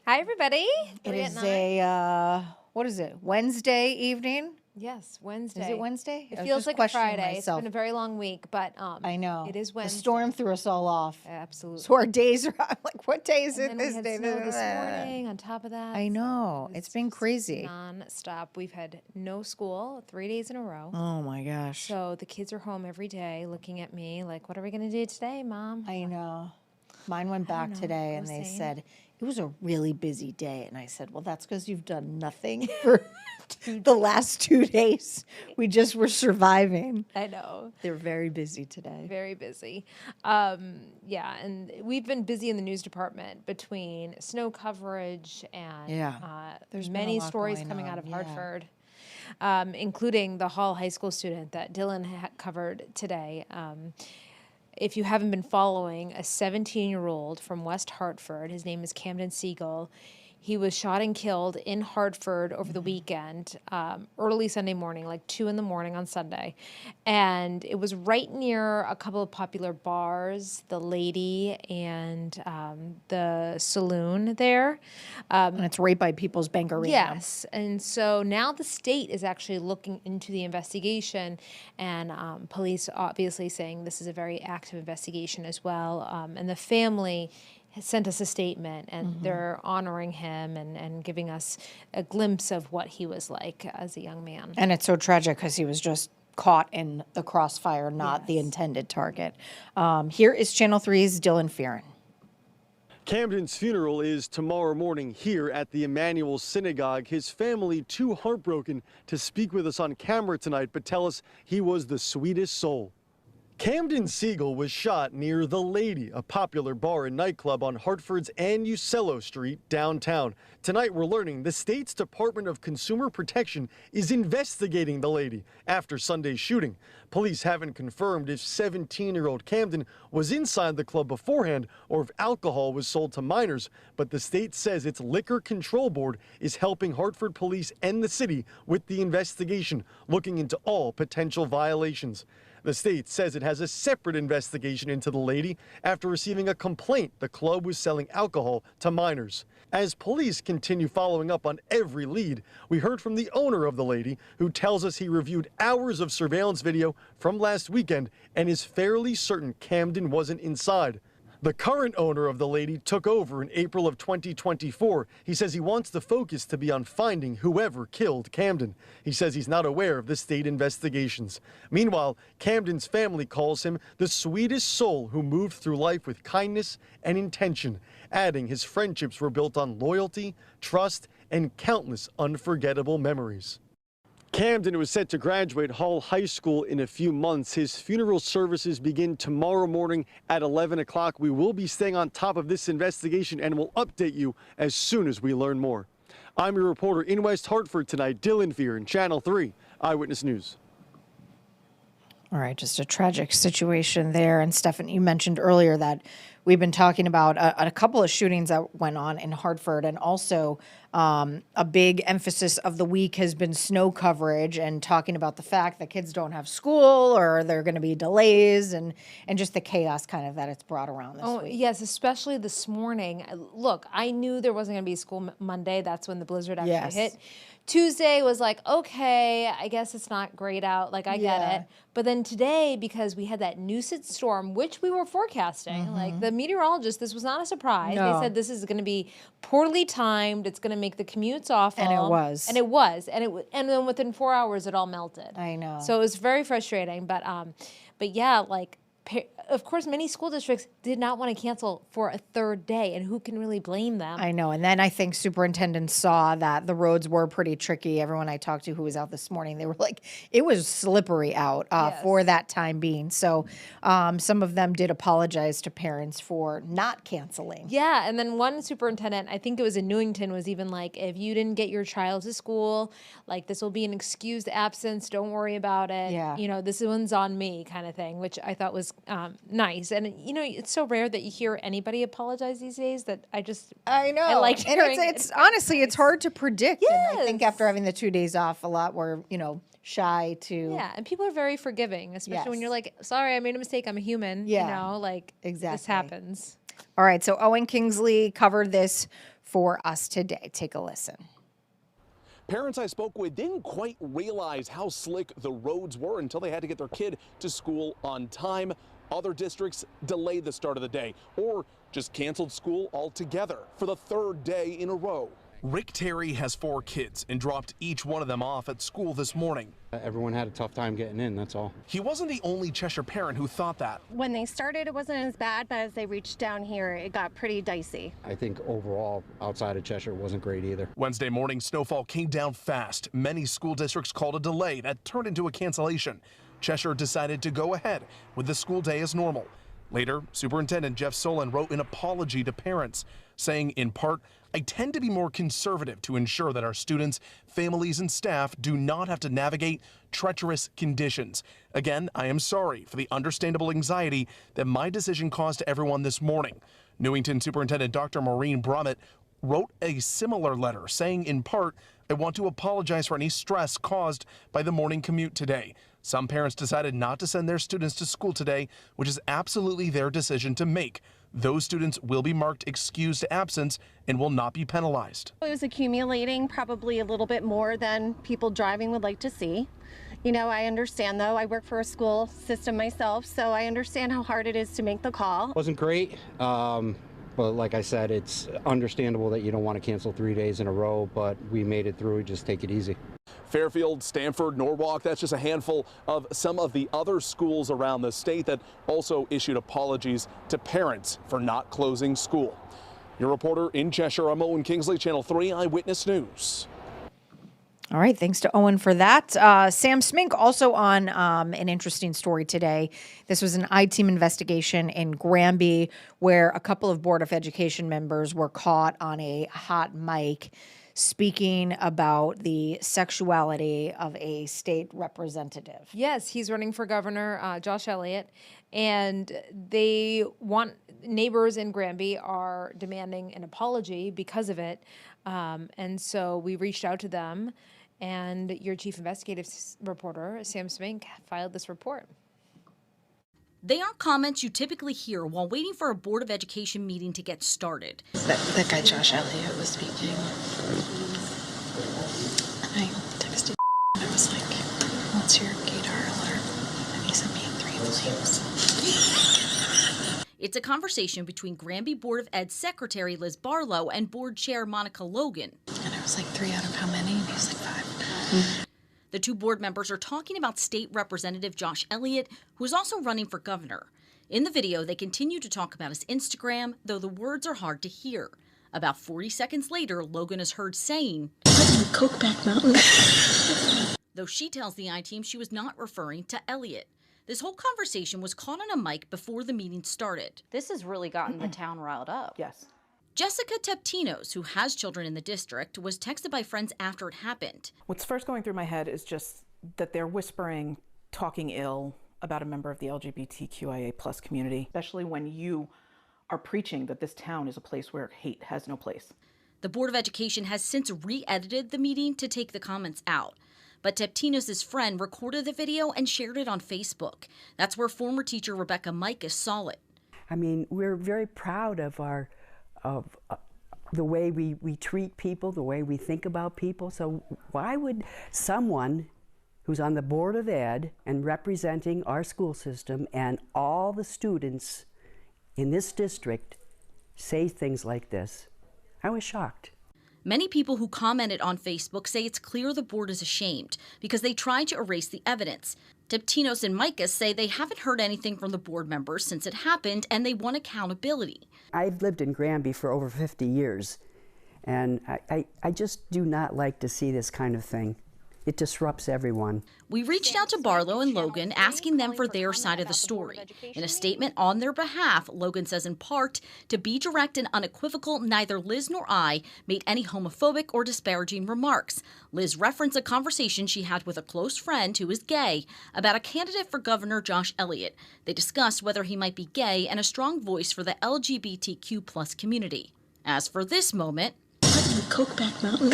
Hi, everybody. It Three at is nine. what is it? Wednesday evening? Yes, Wednesday. Is it Wednesday? It I was feels just like a questioning Friday. myself. It's been a very long week, but I know. it is Wednesday. The storm threw us all off. Absolutely. So our days are I'm like, what day is And it then this we had day? snow this morning on top of that. I so know. it It's was been just crazy. Non-stop. We've had no school 3 days in a row. Oh my gosh. So the kids are home every day looking at me like, what are we going to do today, Mom? I know. Mine went back know. today Go and they same. said it was a really busy day. And I said, well, that's because you've done nothing for the last 2 days. We just were surviving. I know. They're very busy today. Very busy. Yeah, and we've been busy in the news department between snow coverage and Yeah. There's been a many lot stories going coming out on, of yeah. Hartford, including the Hall High School student that Dylan covered today. If you haven't been following, a 17-year-old from West Hartford, his name is Camden Siegel. He was shot and killed in Hartford over the weekend, early Sunday morning, like 2 a.m. on Sunday. And it was right near a couple of popular bars, the Lady and the Saloon there. And it's right by People's Bank Arena. Yes. And so now the state is actually looking into the investigation, and police obviously saying this is a very active investigation as well. And the family has sent us a statement, and they're honoring him and giving us a glimpse of what he was like as a young man. And it's so tragic because he was just caught in the crossfire, not the Yes. intended target. Here is Channel 3's Dylan Fearon. Camden's funeral is tomorrow morning here at the Emmanuel Synagogue. His family too heartbroken to speak with us on camera tonight, but tell us he was the sweetest soul. Camden Siegel was shot near The Lady, a popular bar and nightclub on Hartford's and Uccello Street downtown. Tonight we're learning the state's Department of Consumer Protection is investigating The Lady after Sunday's shooting. Police haven't confirmed if 17-year-old Camden was inside the club beforehand or if alcohol was sold to minors, but the state says its Liquor Control Board is helping Hartford police and the city with the investigation, looking into all potential violations. The state says it has a separate investigation into The Lady after receiving a complaint the club was selling alcohol to minors. As police continue following up on every lead, we heard from the owner of The Lady, who tells us he reviewed hours of surveillance video from last weekend and is fairly certain Camden wasn't inside. The current owner of The Lady took over in April of 2024. He says he wants the focus to be on finding whoever killed Camden. He says he's not aware of the state investigations. Meanwhile, Camden's family calls him the sweetest soul who moved through life with kindness and intention, adding his friendships were built on loyalty, trust, and countless unforgettable memories. Camden was set to graduate Hall High School in a few months. His funeral services begin tomorrow morning at 11 o'clock. We will be staying on top of this investigation and will update you as soon as we learn more. I'm your reporter in West Hartford tonight, Dylan Fearon, Channel 3 Eyewitness News. All right, just a tragic situation there. And Stefan, you mentioned earlier that we've been talking about a couple of shootings that went on in Hartford, and also a big emphasis of the week has been snow coverage and talking about the fact that kids don't have school or there are going to be delays and just the chaos kind of that it's brought around this week. Yes, especially this morning. Look, I knew there wasn't going to be school Monday. That's when the blizzard actually hit. Tuesday was like, okay, I guess it's not great out. Like, I get it. But then today, because we had that nuisance storm, which we were forecasting, like the meteorologist, this was not a surprise. No. They said this is going to be poorly timed. It's going to make the commutes awful. And it was. And it was. And then within 4 hours, it all melted. I know. So it was very frustrating. But yeah, like, of course, many school districts did not want to cancel for a third day, and who can really blame them? I know. And then I think superintendents saw that the roads were pretty tricky. Everyone I talked to who was out this morning, they were like, it was slippery out for that time being. So some of them did apologize to parents for not canceling. Yeah, and then one superintendent, I think it was in Newington, was even like, if you didn't get your child to school, like, this will be an excused absence. Don't worry about it. Yeah. You know, this one's on me kind of thing, which I thought was nice. And, you know, it's so rare that you hear anybody apologize these days that I know. I like and hearing it's honestly, it's hard to predict. And I think Yes. after having the 2 days off, a lot were, shy to. Yeah, and people are very forgiving, especially when Yes. you're like, sorry, I made a mistake. I'm a human. Yeah, You know, like, this exactly. happens. All right. So Owen Kingsley covered this for us today. Take a listen. Parents I spoke with didn't quite realize how slick the roads were until they had to get their kid to school on time. Other districts delayed the start of the day or just canceled school altogether for the third day in a row. Rick Terry has 4 kids and dropped each one of them off at school this morning. Everyone had a tough time getting in, that's all. He wasn't the only Cheshire parent who thought that. When they started, it wasn't as bad, but as they reached down here, it got pretty dicey. I think overall, outside of Cheshire, it wasn't great either. Wednesday morning, snowfall came down fast. Many school districts called a delay that turned into a cancellation. Cheshire decided to go ahead with the school day as normal. Later, Superintendent Jeff Solon wrote an apology to parents, saying in part, "I tend to be more conservative to ensure that our students, families, and staff do not have to navigate treacherous conditions. Again, I am sorry for the understandable anxiety that my decision caused to everyone this morning." Newington Superintendent Dr. Maureen Brummett wrote a similar letter saying in part, "I want to apologize for any stress caused by the morning commute today. Some parents decided not to send their students to school today, which is absolutely their decision to make. Those students will be marked excused absence and will not be penalized." It was accumulating probably a little bit more than people driving would like to see. You know, I understand though, I work for a school system myself, so I understand how hard it is to make the call. Wasn't great, but like I said, it's understandable that you don't want to cancel 3 days in a row, but we made it through. Just take it easy. Fairfield, Stanford, Norwalk, that's just a handful of some of the other schools around the state that also issued apologies to parents for not closing school. Your reporter in Cheshire, I'm Owen Kingsley, Channel 3 Eyewitness News. All right, thanks to Owen for that. Sam Smink also on an interesting story today. This was an I-Team investigation in Granby where a couple of Board of Education members were caught on a hot mic speaking about the sexuality of a state representative. Yes, he's running for governor, Josh Elliott, and neighbors in Granby are demanding an apology because of it. And so we reached out to them, and your chief investigative reporter, Sam Smink, filed this report. They aren't comments you typically hear while waiting for a Board of Education meeting to get started. That guy Josh Elliott was speaking. And I texted and I was like, "What's your gaydar alert?" And he sent me 3 flames. It's a conversation between Granby Board of Ed Secretary Liz Barlow and Board Chair Monica Logan. And I was like, 3 out of how many? And he was like, 5. The 2 board members are talking about State Representative Josh Elliott, who is also running for governor. In the video, they continue to talk about his Instagram, though the words are hard to hear. About 40 seconds later, Logan is heard saying, Cokeback Mountain. Though she tells the I-Team she was not referring to Elliott. This whole conversation was caught on a mic before the meeting started. This has really gotten the town riled up. Yes. Jessica Teptinos, who has children in the district, was texted by friends after it happened. What's first going through my head is just that they're whispering, talking ill about a member of the LGBTQIA+ community, especially when you are preaching that this town is a place where hate has no place. The Board of Education has since re-edited the meeting to take the comments out. But Teptinos' friend recorded the video and shared it on Facebook. That's where former teacher Rebecca Micah saw it. I mean, we're very proud of the way we treat people, the way we think about people. So why would someone who's on the Board of Ed and representing our school system and all the students in this district say things like this? I was shocked. Many people who commented on Facebook say it's clear the board is ashamed because they tried to erase the evidence. Teptinos and Micah say they haven't heard anything from the board members since it happened and they want accountability. I've lived in Granby for over 50 years, and I just do not like to see this kind of thing. It disrupts everyone. We reached out to Barlow and Logan, asking them for their side of the story. In a statement on their behalf, Logan says in part, to be direct and unequivocal, neither Liz nor I made any homophobic or disparaging remarks. Liz referenced a conversation she had with a close friend who is gay about a candidate for Governor Josh Elliott. They discussed whether he might be gay and a strong voice for the LGBTQ+ community. As for this moment, Cokeback Mountain.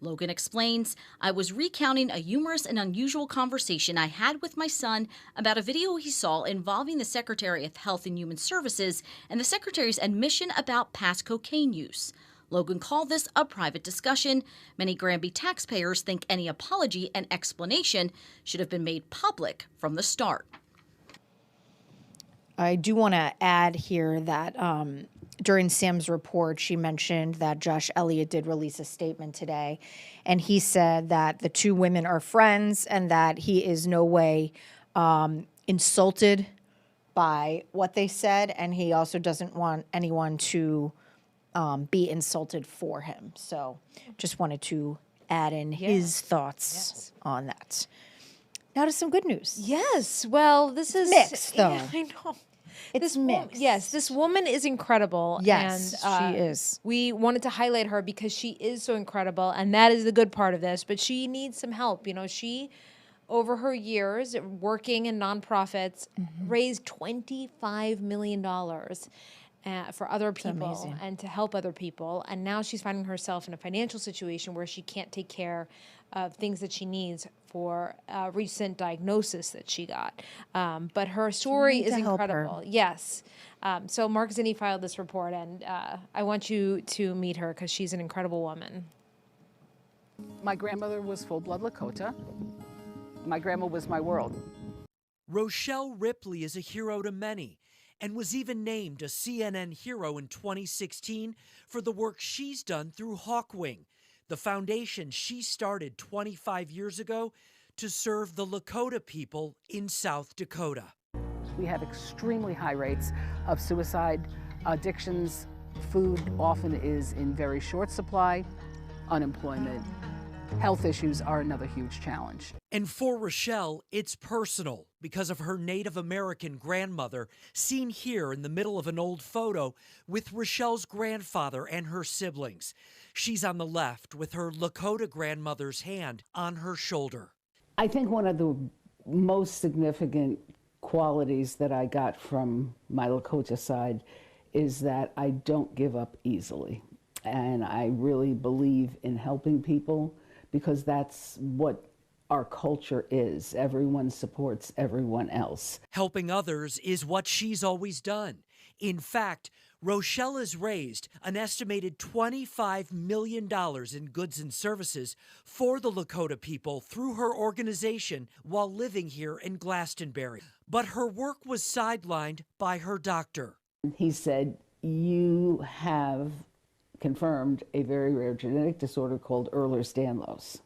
Logan explains, I was recounting a humorous and unusual conversation I had with my son about a video he saw involving the Secretary of Health and Human Services and the Secretary's admission about past cocaine use. Logan called this a private discussion. Many Granby taxpayers think any apology and explanation should have been made public from the start. I do want to add here that during Sam's report, she mentioned that Josh Elliott did release a statement today, and he said that the two women are friends and that he is no way insulted by what they said, and he also doesn't want anyone to be insulted for him. So just wanted to add in his thoughts on that. Now to some good news. Yes. Well, this is mixed, though. Yeah, I know. It's mixed. Yes, this woman is incredible. Yes, and, she is. We wanted to highlight her because she is so incredible, and that is the good part of this. But she needs some help. You know, she, over her years working in nonprofits, raised $25 million for other people and to help other people. And now she's finding herself in a financial situation where she can't take care of things that she needs for a recent diagnosis that she got. But her story is incredible. Yes. So Mark Zinni filed this report, and I want you to meet her because she's an incredible woman. My grandmother was full-blood Lakota. My grandma was my world. Rochelle Ripley is a hero to many and was even named a CNN hero in 2016 for the work she's done through Hawkwing, the foundation she started 25 years ago to serve the Lakota people in South Dakota. We have extremely high rates of suicide, addictions. Food often is in very short supply, unemployment. Health issues are another huge challenge. And for Rochelle, it's personal because of her Native American grandmother, seen here in the middle of an old photo with Rochelle's grandfather and her siblings. She's on the left with her Lakota grandmother's hand on her shoulder. I think one of the most significant qualities that I got from my Lakota side is that I don't give up easily. And I really believe in helping people because that's what our culture is. Everyone supports everyone else. Helping others is what she's always done. In fact, Rochelle has raised an estimated $25 million in goods and services for the Lakota people through her organization while living here in Glastonbury. But her work was sidelined by her doctor. He said, "You have confirmed a very rare genetic disorder called Ehlers-Danlos."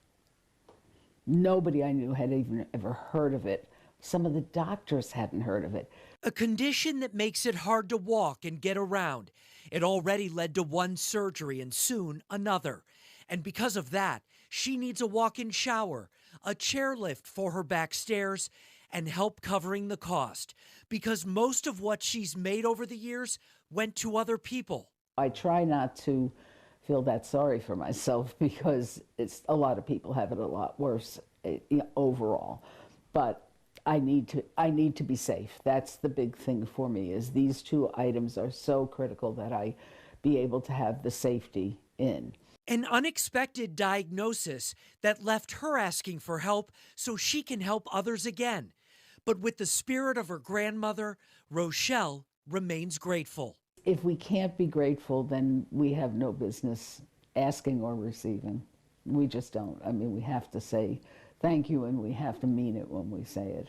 Nobody I knew had even ever heard of it. Some of the doctors hadn't heard of it. A condition that makes it hard to walk and get around. It already led to one surgery and soon another. And because of that, she needs a walk-in shower, a chairlift for her back stairs, and help covering the cost. Because most of what she's made over the years went to other people. I try not to feel that sorry for myself because a lot of people have it a lot worse overall. But I need to be safe. That's the big thing for me, is these two items are so critical that I be able to have the safety in. An unexpected diagnosis that left her asking for help so she can help others again. But with the spirit of her grandmother, Rochelle remains grateful. If we can't be grateful, then we have no business asking or receiving. We just don't. I mean, we have to say thank you, and we have to mean it when we say it.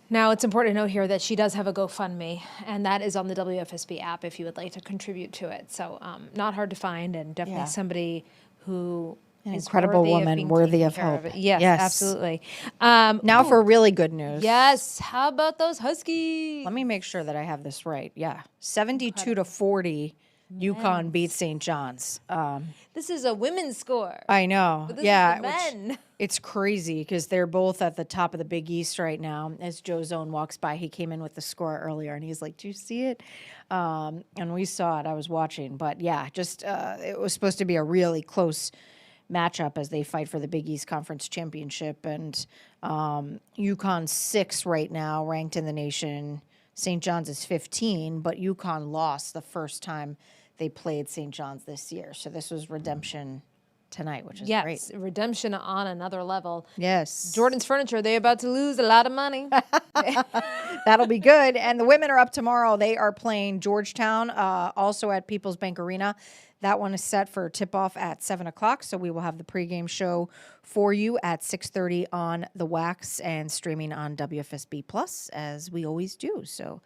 Now, it's important to note here that she does have a GoFundMe, and that is on the WFSB app if you would like to contribute to it. So not hard to find, and definitely somebody who An is incredible worthy woman, being worthy taken of care help. it. Yes, absolutely. Now for really good news. Yes, how about those Huskies? Let me make sure that I have this right. Yeah, 72-40, UConn beats St. John's. This is a women's score. I know. But this yeah, is the men. It's crazy because they're both at the top of the Big East right now. As Joe Zone walks by, he came in with the score earlier, and he's like, "Do you see it?" And we saw it. I was watching, but yeah, just it was supposed to be a really close matchup as they fight for the Big East Conference Championship. And UConn's 6 right now, ranked in the nation. St. John's is 15, but UConn lost the first time they played St. John's this year. So this was redemption tonight, which is Yes, great. redemption on another level. Yes. Jordan's Furniture, they about to lose a lot of money. That'll be good. And the women are up tomorrow. They are playing Georgetown, also at People's Bank Arena. That one is set for tip-off at 7 o'clock, so we will have the pregame show for you at 6:30 on the Wax and streaming on WFSB Plus, as we always do. So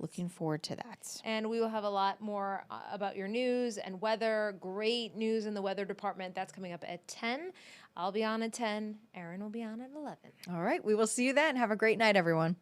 looking forward to that. And we will have a lot more about your news and weather. Great news in the weather department. That's coming up at 10. I'll be on at 10. Erin will be on at 11. All right, we will see you then. Have a great night, everyone.